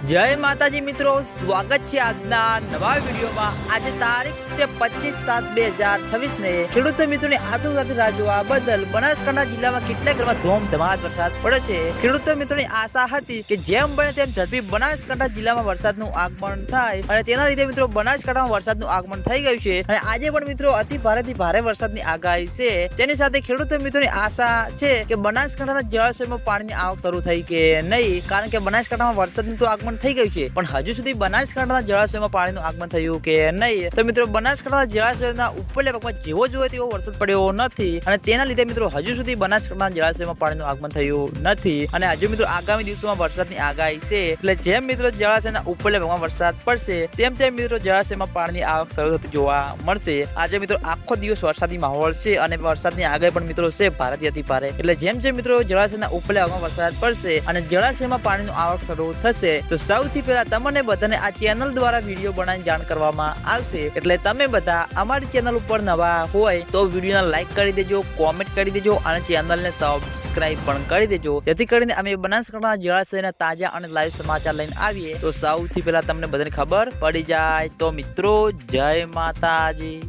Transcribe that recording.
જય માતાજી મિત્રો, સ્વાગત છે આજના નવા વિડીયોમાં। આજે તારીખ છે 25/7/2026 ને ખેડૂત મિત્રોની આતુરતાથી રાહ જોવા બદલ બનાસકાંઠા જિલ્લામાં કેટલાક ઘરમાં ધોમધમાટ વરસાદ પડ્યો છે। ખેડૂત મિત્રોની આશા હતી કે જેમ બને તેમ ઝડપી બનાસકાંઠા જિલ્લામાં વરસાદનું આગમન થાય અને તેના લીધે મિત્રો બનાસકાંઠામાં વરસાદનું આગમન થઈ ગયું છે અને આજે પણ મિત્રો અતિ ભારેથી ભારે વરસાદની આગાહી છે। તેની સાથે ખેડૂત મિત્રોની આશા છે કે બનાસકાંઠાના જળાશયોમાં પાણીની આવક શરૂ થઈ કે નહીં, કારણ કે બનાસકાંઠામાં વરસાદનું તો આગમન થઈ ગયું છે પણ હજુ સુધી બનાસકાંઠાના જળાશયોમાં પાણીનું આગમન થયું કે નહીં। તો મિત્રો બનાસકાંઠાના જળાશયોના ઉપરના ભાગમાં જેવો જોઈએ તેવો વરસાદ પડ્યો નથી અને તેના લીધે મિત્રો હજુ સુધી બનાસકાંઠાના જળાશયોમાં પાણીનું આગમન થયું નથી અને હજુ મિત્રો આગામી દિવસોમાં વરસાદની આગાહી છે। એટલે જેમ મિત્રો જળાશયના ઉપરના ભાગમાં વરસાદ પડશે તેમ તેમ મિત્રો જળાશયમાં પાણીની આવક શરૂ થતી જોવા મળશે। આજે મિત્રો આખો દિવસ વરસાદી માહોલ છે અને વરસાદની આગાહી પણ મિત્રો છે ભારેથી અતિ ભારે। એટલે જેમ જેમ મિત્રો જળાશયના ઉપરના ભાગમાં વરસાદ પડશે અને જળાશયમાં પાણીનું આવક શરૂ થશે તો સૌથી પહેલા તમને બધાને આ ચેનલ દ્વારા વિડીયો બનાવીને જાણ કરવામાં આવશે। એટલે તમે બધા અમારી ચેનલ ઉપર નવા હોય તો વિડીયોને લાઈક કરી દેજો, કોમેન્ટ કરી દેજો અને ચેનલને સબસ્ક્રાઇબ પણ કરી દેજો, જેથી કરીને અમે બનાસકાંઠા જળાશયના તાજા અને લાઈવ સમાચાર લઈને આવીએ તો સૌથી પહેલા તમને બધાને ખબર પડી જાય। તો મિત્રો જય માતાજી।